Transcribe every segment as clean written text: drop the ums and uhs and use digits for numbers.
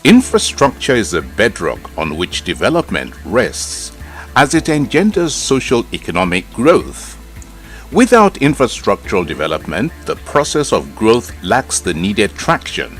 Infrastructure is the bedrock on which development rests, as it engenders social-economic growth. Without infrastructural development, the process of growth lacks the needed traction.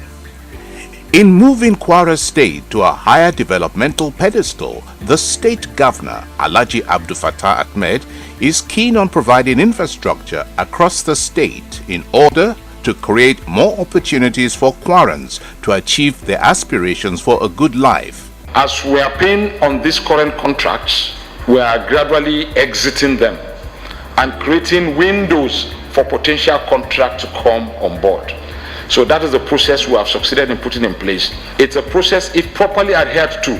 In moving KWARA State to a higher developmental pedestal, the state governor, Alhaji Abdul Fattah Ahmed, is keen on providing infrastructure across the state in order to create more opportunities for KWARAns to achieve their aspirations for a good life. As we are paying on these current contracts, we are gradually exiting them and creating windows for potential contract to come on board. So that is the process we have succeeded in putting in place. It's a process, if properly adhered to,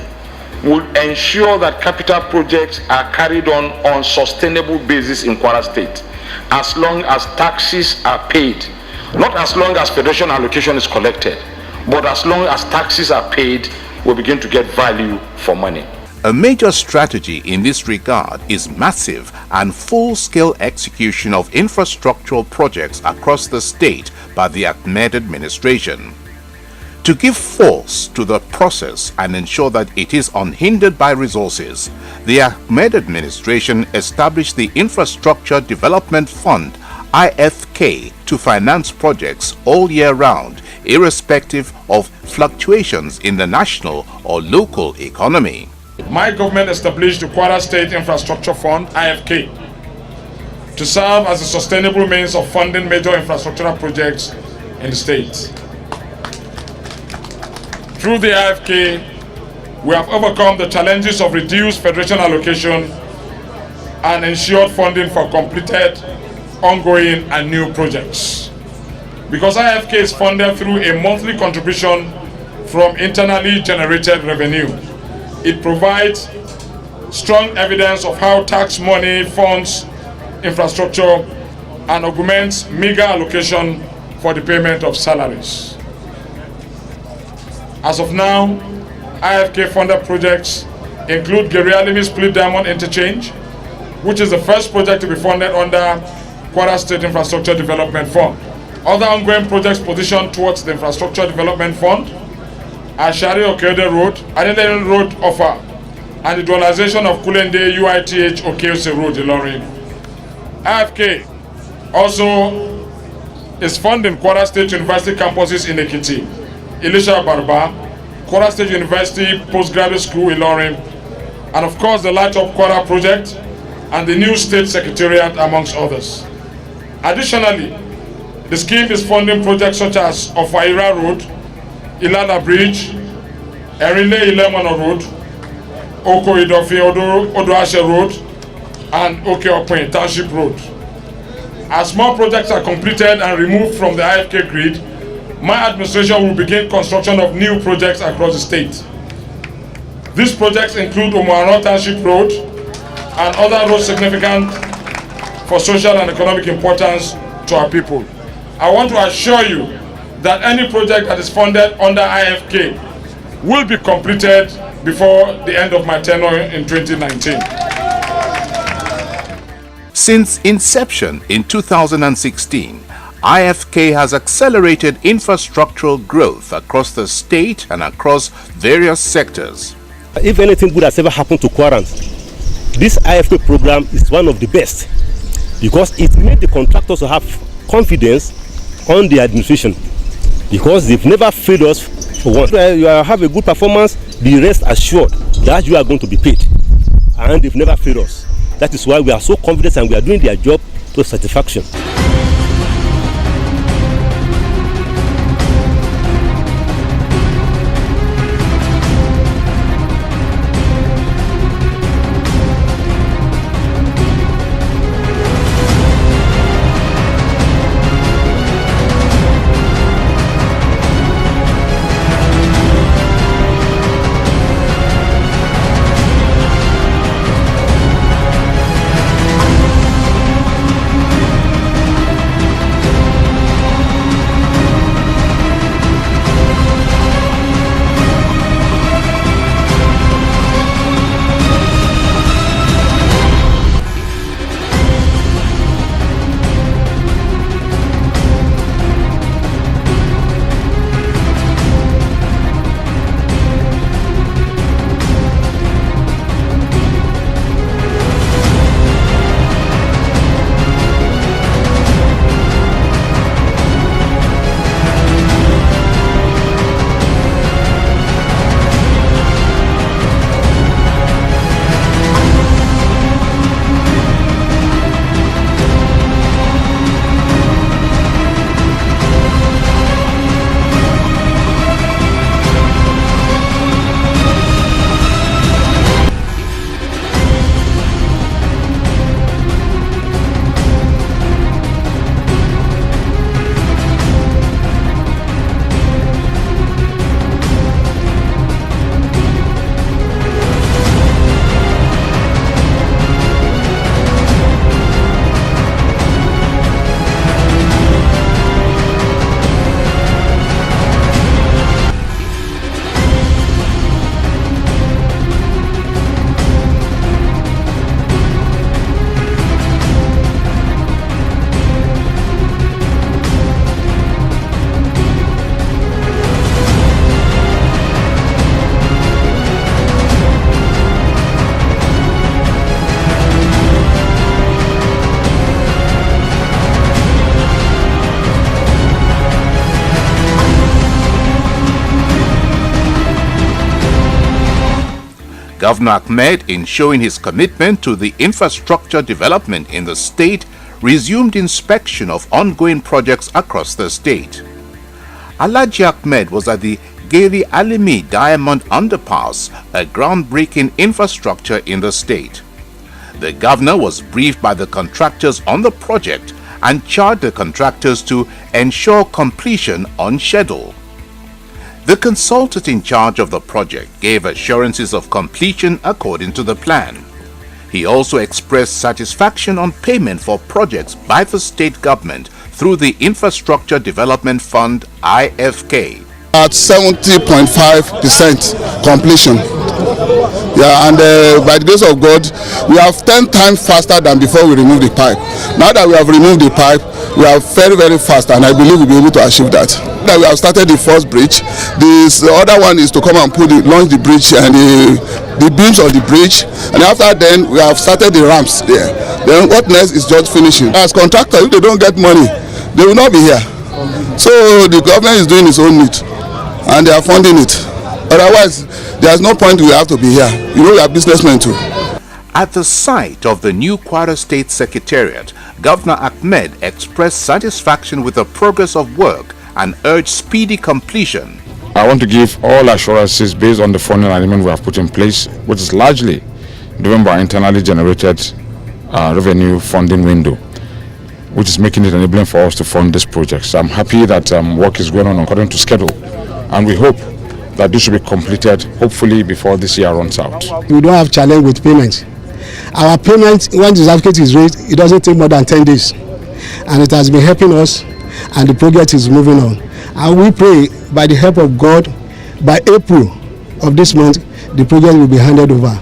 will ensure that capital projects are carried on sustainable basis in KWARA State, as long as taxes are paid. Not as long as federation allocation is collected, but as long as taxes are paid, we begin to get value for money. A major strategy in this regard is massive and full-scale execution of infrastructural projects across the state by the Ahmed administration. To give force to the process and ensure that it is unhindered by resources, the Ahmed administration established the Infrastructure Development Fund (IFK) to finance projects all year round, irrespective of fluctuations in the national or local economy. My government established the KWARA State Infrastructure Fund (IFK) to serve as a sustainable means of funding major infrastructural projects in the state. Through the IFK, we have overcome the challenges of reduced federation allocation and ensured funding for completed, ongoing and new projects. Because IFK is funded through a monthly contribution from internally generated revenue, it provides strong evidence of how tax money funds infrastructure and augments meager allocation for the payment of salaries. As of now, IFK funded projects include Gerialimi Split Diamond Interchange, which is the first project to be funded under KWARA State Infrastructure Development Fund. Other ongoing projects positioned towards the Infrastructure Development Fund are Shari Okede Road, Adelene Road Offer, and the dualization of Kulende UITH Okeose Road, Ilorin. IFK also is funding KWARA State University campuses in Ekiti, Elisha Barba, KWARA State University Postgraduate School, Ilorin, and of course the Light Up KWARA project and the new State Secretariat, amongst others. Additionally, the scheme is funding projects such as Ofaira Road, Ilala Bridge, Erile Ilemono Road, Oko Idofi Odoashe Road, and Okeokwen Township Road. As more projects are completed and removed from the IFK grid, my administration will begin construction of new projects across the state. These projects include Omoano Township Road and other roads significant for social and economic importance to our people. I want to assure you that any project that is funded under IFK will be completed before the end of my tenure in 2019. Since inception in 2016, IFK has accelerated infrastructural growth across the state and across various sectors. If anything good has ever happened to KWARAns, this IFK program is one of the best because it made the contractors to have confidence on the administration because they've never failed us for once. You have a good performance, be rest assured that you are going to be paid, and they've never failed us. That is why we are so confident and we are doing their job to satisfaction. Governor Ahmed, in showing his commitment to the infrastructure development in the state, resumed inspection of ongoing projects across the state. Alhaji Ahmed was at the Geri Alimi Diamond Underpass, a groundbreaking infrastructure in the state. The governor was briefed by the contractors on the project and charged the contractors to ensure completion on schedule. The consultant in charge of the project gave assurances of completion according to the plan. He also expressed satisfaction on payment for projects by the state government through the Infrastructure Development Fund (IFK). At 70.5% completion. Yeah, and by the grace of God, we have 10 times faster than before we removed the pipe. Now that we have removed the pipe, we are very, very fast, and I believe we'll be able to achieve that. Now we have started the first bridge. The other one is to come and launch the bridge and the beams of the bridge, and after then we have started the ramps there. Then what next is just finishing. As contractors, if they don't get money, they will not be here. So the government is doing its own need, and they are funding it. Otherwise, there's no point we have to be here. You know, we are businessmen too. At the site of the new KWARA State Secretariat, Governor Ahmed expressed satisfaction with the progress of work and urged speedy completion. I want to give all assurances based on the funding arrangement we have put in place, which is largely driven by internally generated revenue funding window, which is making it enabling for us to fund this project. So I'm happy that work is going on according to schedule, and we hope that this will be completed hopefully before this year runs out. We don't have challenge with payment. Our payment, when the certificate is raised, it doesn't take more than 10 days. And it has been helping us, and the project is moving on. And we pray, by the help of God, by April of this month, the project will be handed over.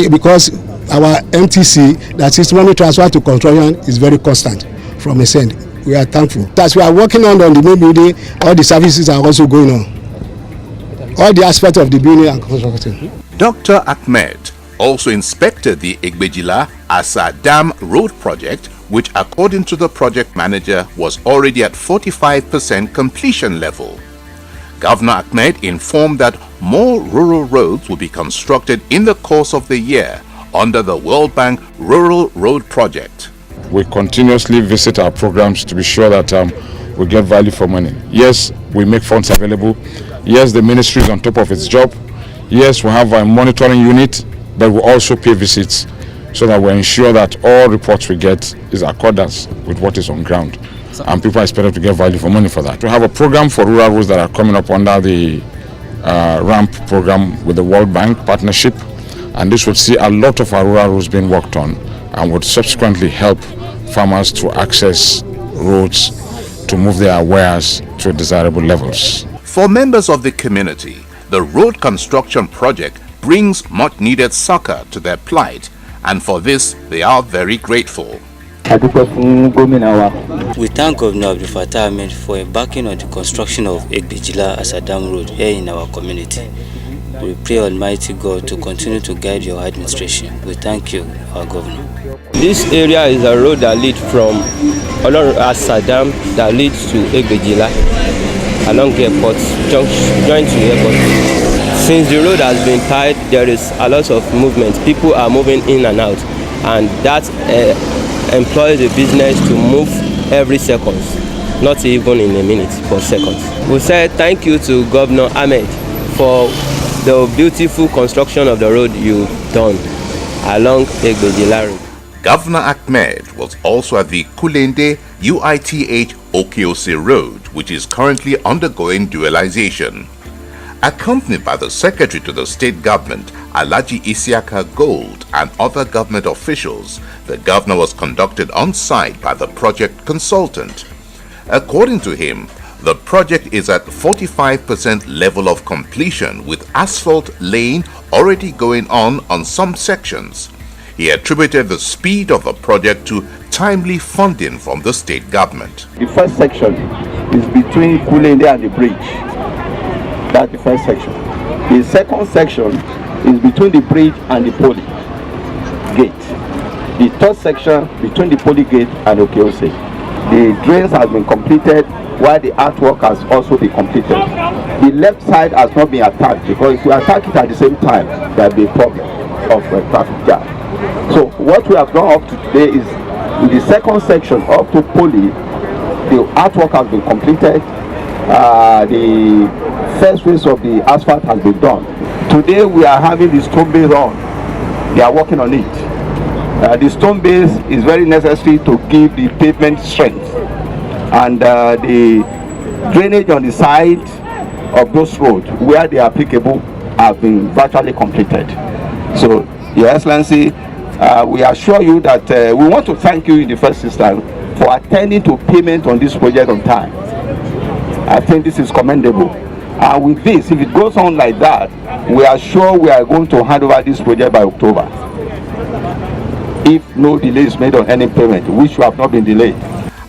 Because our MTC, that is money transfer to construction, is very constant from a end. We are thankful. As we are working on the main building, all the services are also going on. All the aspects of the building and construction. Dr. Ahmed also inspected the Egbejila Asa Dam Road project, which according to the project manager was already at 45% completion level. Governor Ahmed informed that more rural roads will be constructed in the course of the year under the World Bank Rural Road Project. We continuously visit our programs to be sure that we get value for money. Yes, we make funds available. Yes, the ministry is on top of its job. Yes, we have a monitoring unit, but we also pay visits so that we ensure that all reports we get is accordance with what is on ground. And people are expected to get value for money for that. We have a program for rural roads that are coming up under the RAMP program with the World Bank partnership, and this would see a lot of our rural roads being worked on and would subsequently help farmers to access roads to move their wares to desirable levels. For members of the community, the road construction project brings much needed succor to their plight, and for this they are very grateful. We thank Governor Abdul Fattah Ahmed for backing on the construction of Egbejila Asadam Road here in our community. We pray Almighty God to continue to guide your administration. We thank you, our Governor. This area is a road that leads from Asadam that leads to Egbejila along airport, joint to airport. Since the road has been tied, there is a lot of movement. People are moving in and out, and that employs the business to move every second, not even in a minute, but seconds. We say thank you to Governor Ahmed for the beautiful construction of the road you've done along Egbejila Road. Governor Ahmed was also at the Kulende UITH Okeose Road, which is currently undergoing dualization. Accompanied by the Secretary to the State Government, Alhaji Isiaka Gold, and other government officials, the governor was conducted on site by the project consultant. According to him, the project is at 45% level of completion, with asphalt laying already going on some sections. He attributed the speed of the project to timely funding from the state government. The first section is between Kulende and the bridge. That's the first section. The second section is between the bridge and the poly gate. The third section between the poly gate and Okeose. The drains have been completed where the artwork has also been completed. The left side has not been attacked, because if you attack it at the same time, there will be a problem of traffic jam. So what we have done up to today is, in the second section up to Poly, the artwork has been completed. The first phase of the asphalt has been done. Today we are having the stone base on. They are working on it. The stone base is very necessary to give the pavement strength, and the drainage on the side of those roads where they are applicable have been virtually completed. So, Your Excellency, we assure you that we want to thank you in the first instance for attending to payment on this project on time. I think this is commendable. And with this, if it goes on like that, we are sure we are going to hand over this project by October, if no delay is made on any payment, which have not been delayed.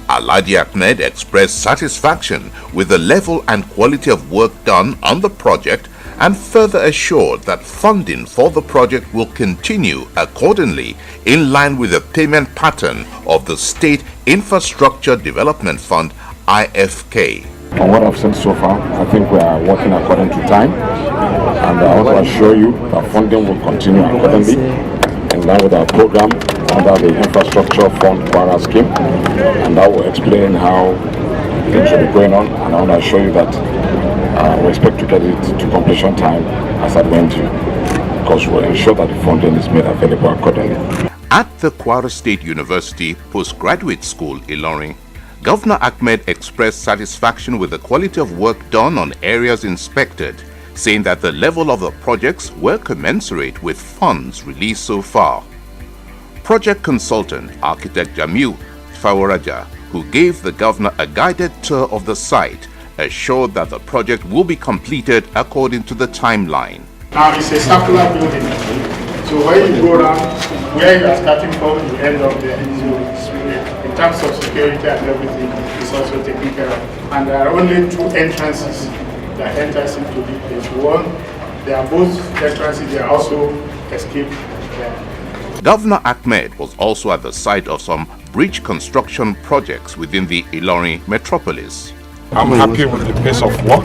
Alhaji Ahmed expressed satisfaction with the level and quality of work done on the project, and further assured that funding for the project will continue accordingly in line with the payment pattern of the State Infrastructure Development Fund, IFK. On what I've seen so far, I think we are working according to time, and I want to assure you that funding will continue accordingly in line with our program under the Infrastructure Fund KWARA scheme, and that will explain how things will be going on, and I want to assure you that we expect to get it to completion time as I went to, because we'll ensure that the funding is made available accordingly. At the KWARA State University Postgraduate School, Ilorin, Governor Ahmed expressed satisfaction with the quality of work done on areas inspected, saying that the level of the projects were commensurate with funds released so far. Project consultant, architect Jamil Fawaraja, who gave the governor a guided tour of the site, assured that the project will be completed according to the timeline. Now it's a circular building, so when you go around, where you are starting from, you end up there. So in terms of security and everything, it's also taken care of. And there are only two entrances that enters into the place. One, they are both entrances, they are also escape there. Governor Ahmed was also at the site of some bridge construction projects within the Ilorin metropolis. I'm happy with the pace of work,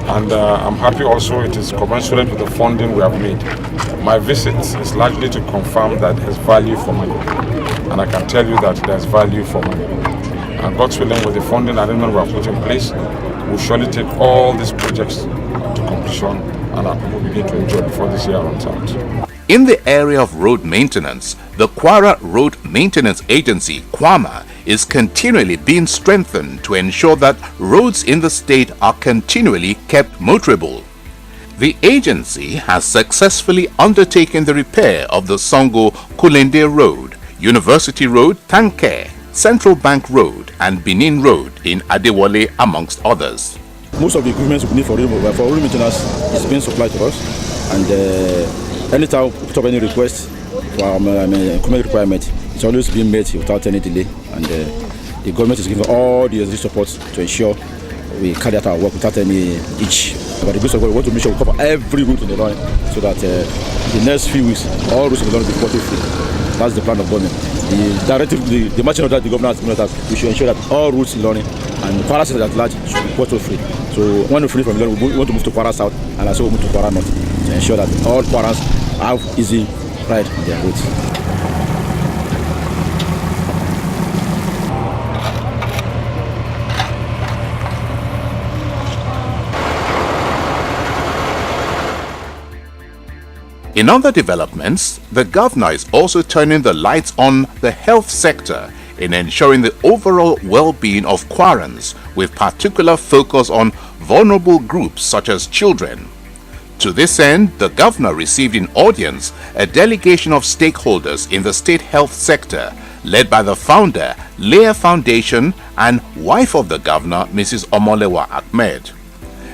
and I'm happy also it is commensurate with the funding we have made. My visit is largely to confirm that there's value for money, and I can tell you that there's value for money. And God's willing, with the funding arrangement we have put in place, we'll surely take all these projects to completion, and our people begin to enjoy before this year runs out. In the area of road maintenance, the KWARA Road Maintenance Agency, KWAMA, is continually being strengthened to ensure that roads in the state are continually kept motorable. The agency has successfully undertaken the repair of the Songo Kulende Road, University Road, Tanke, Central Bank Road and Benin Road in Adewale, amongst others. Most of the equipment we need for road maintenance is being supplied to us, and anytime we put up any request for equipment requirement, it's always being met without any delay, and the government is giving all the support to ensure we carry out our work without any hitch. But the grace of God, we want to make sure we cover every route in the line, so that the next few weeks, all routes in the line will be water free. That's the plan of government. The directive, the marching order the government has given us, we should ensure that all routes in the line and KWARA South at large should be water free. So when we finish from Ilorin, we want to move to KWARA South, and also move to KWARA North to ensure that all KWARAs have easy ride on their roads. In other developments, the governor is also turning the lights on the health sector in ensuring the overall well-being of KWARAns, with particular focus on vulnerable groups such as children. To this end, the governor received in audience a delegation of stakeholders in the state health sector, led by the founder, Leah Foundation, and wife of the governor, Mrs. Omolewa Ahmed.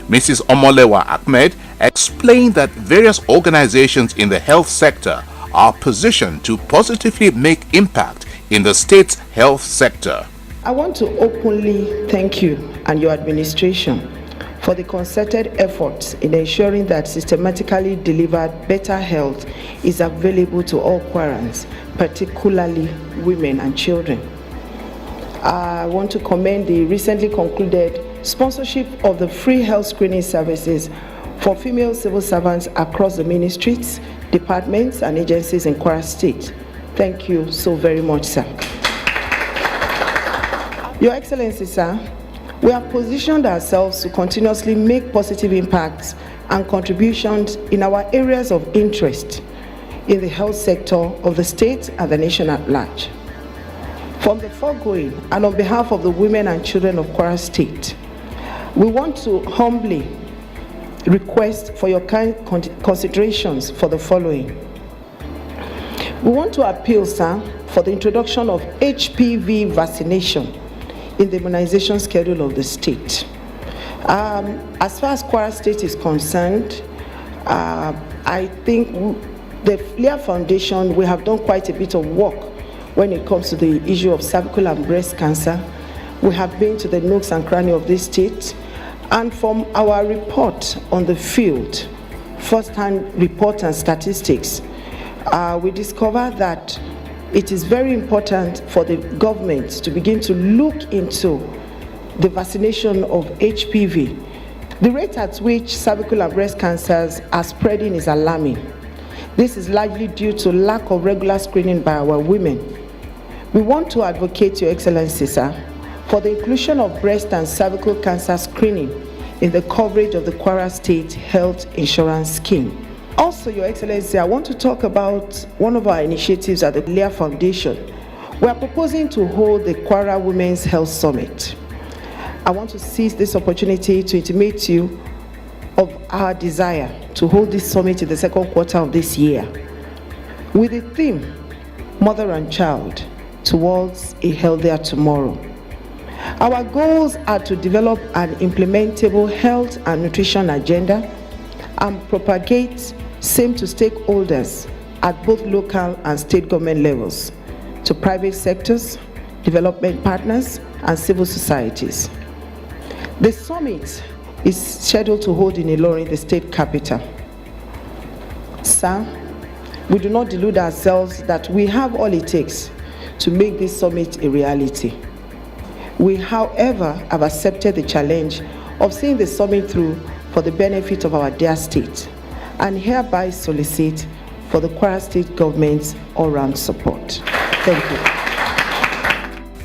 Mrs. Omolewa Ahmed explained that various organizations in the health sector are positioned to positively make impact in the state's health sector. I want to openly thank you and your administration for the concerted efforts in ensuring that systematically delivered better health is available to all KWARAns, particularly women and children. I want to commend the recently concluded sponsorship of the free health screening services for female civil servants across the ministries, departments, and agencies in KWARA State. Thank you so very much, sir. Your Excellency, sir, we have positioned ourselves to continuously make positive impacts and contributions in our areas of interest in the health sector of the state and the nation at large. From the foregoing, and on behalf of the women and children of KWARA State, we want to humbly request for your kind considerations for the following. We want to appeal, sir, for the introduction of HPV vaccination in the immunization schedule of the state. As far as KWARA State is concerned, I think the FLIA Foundation, we have done quite a bit of work when it comes to the issue of cervical and breast cancer. We have been to the nooks and crannies of this state, and from our report on the field, first-hand report and statistics, we discovered that it is very important for the government to begin to look into the vaccination of HPV. The rate at which cervical and breast cancers are spreading is alarming. This is largely due to lack of regular screening by our women. We want to advocate, Your Excellency, sir, for the inclusion of breast and cervical cancer screening in the coverage of the KWARA State Health Insurance Scheme. Also, Your Excellency, I want to talk about one of our initiatives at the LEA Foundation. We are proposing to hold the KWARA Women's Health Summit. I want to seize this opportunity to intimate you of our desire to hold this summit in the second quarter of this year with the theme, Mother and Child, Towards a Healthier Tomorrow. Our goals are to develop an implementable health and nutrition agenda and propagate same to stakeholders at both local and state government levels, to private sectors, development partners, and civil societies. The summit is scheduled to hold in Ilorin, the state capital. Sir, we do not delude ourselves that we have all it takes to make this summit a reality. We, however, have accepted the challenge of seeing the summit through for the benefit of our dear state, and hereby solicit for the KWARA State government's all-round support. Thank you.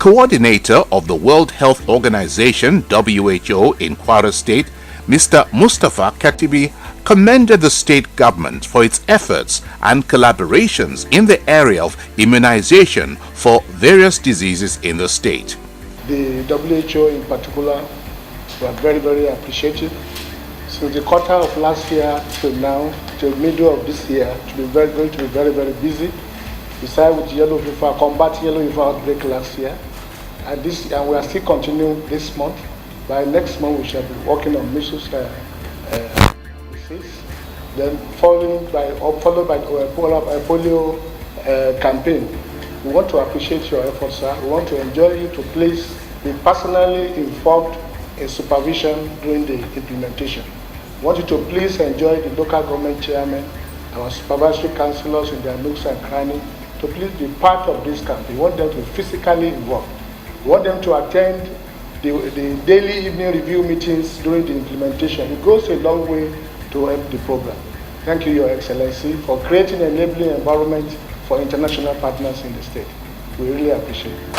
Coordinator of the World Health Organization, WHO, in KWARA State, Mr. Mustafa Katibi, commended the state government for its efforts and collaborations in the area of immunization for various diseases in the state. The WHO in particular were very, very appreciative. So the quarter of last year till now, till middle of this year, going to be very, very busy. Besides with yellow fever, combating yellow fever outbreak last year, and we are still continuing this month. By next month, we shall be working on measles disease. Then followed by polio campaign. We want to appreciate your efforts, sir. We want to enjoy you to please be personally involved in supervision during the implementation. We want you to please enjoy the local government chairman, our supervisory councillors in their nooks and crannies, to please be part of this campaign. We want them to be physically involved. We want them to attend the daily evening review meetings during the implementation. It goes a long way to help the program. Thank you, Your Excellency, for creating an enabling environment for international partners in the state. We really appreciate it.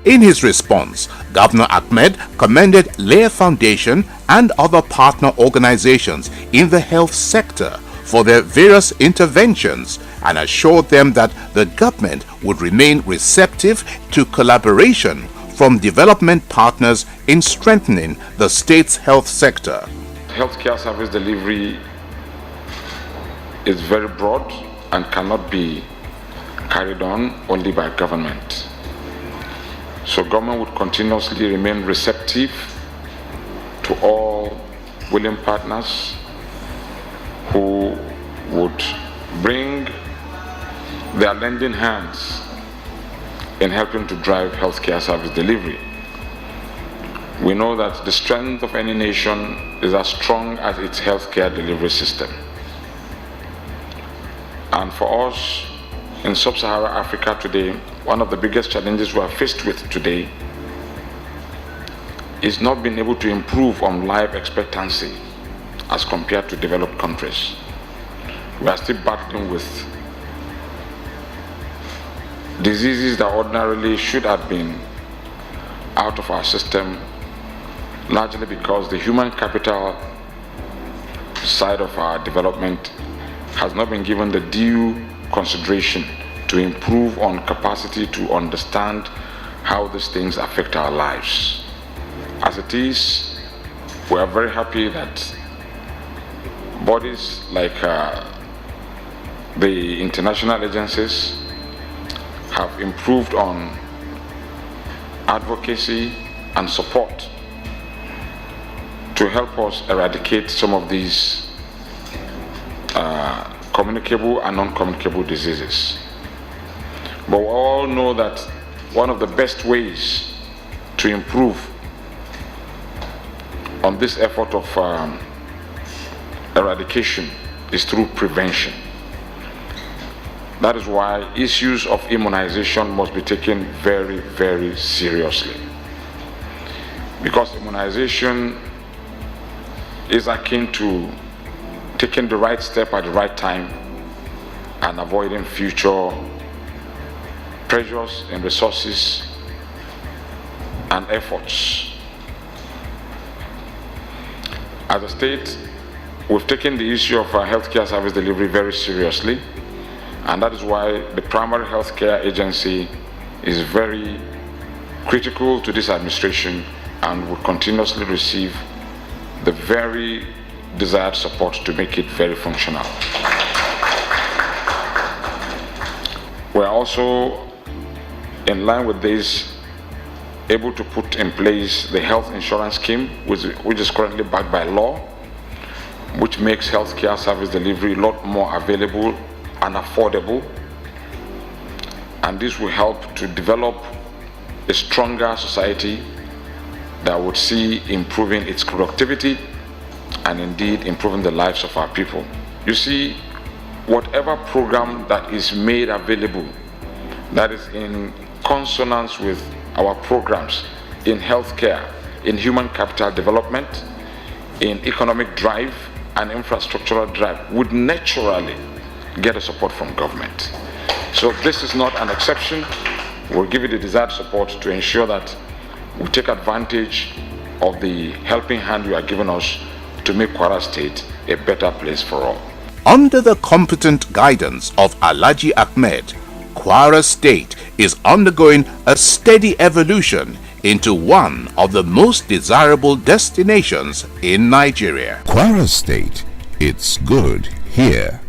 In his response, Governor Ahmed commended LEA Foundation and other partner organizations in the health sector for their various interventions and assured them that the government would remain receptive to collaboration from development partners in strengthening the state's health sector. Healthcare service delivery is very broad and cannot be carried on only by government. So government would continuously remain receptive to all willing partners who would bring their lending hands in helping to drive healthcare service delivery. We know that the strength of any nation is as strong as its healthcare delivery system. And for us in sub-Saharan Africa today, one of the biggest challenges we are faced with today is not being able to improve on life expectancy as compared to developed countries. We are still battling with diseases that ordinarily should have been out of our system, largely because the human capital side of our development has not been given the due consideration to improve on capacity to understand how these things affect our lives. As it is, we are very happy that bodies like the international agencies have improved on advocacy and support to help us eradicate some of these communicable and non-communicable diseases. But we all know that one of the best ways to improve on this effort of eradication is through prevention. That is why issues of immunization must be taken very, very seriously. Because immunization is akin to taking the right step at the right time and avoiding future pressures and resources and efforts. As a state, we've taken the issue of healthcare service delivery very seriously, and that is why the primary healthcare agency is very critical to this administration and will continuously receive the very desired support to make it very functional. We're also, in line with this, able to put in place the health insurance scheme, which is currently backed by law, which makes healthcare service delivery a lot more available and affordable. And this will help to develop a stronger society that would see improving its productivity and indeed improving the lives of our people. You see, whatever program that is made available that is in consonance with our programs in healthcare, in human capital development, in economic drive and infrastructural drive would naturally get a support from government. So this is not an exception. We'll give you the desired support to ensure that we take advantage of the helping hand you are giving us to make KWARA State a better place for all. Under the competent guidance of Alhaji Ahmed, KWARA State is undergoing a steady evolution into one of the most desirable destinations in Nigeria. KWARA State, it's good here.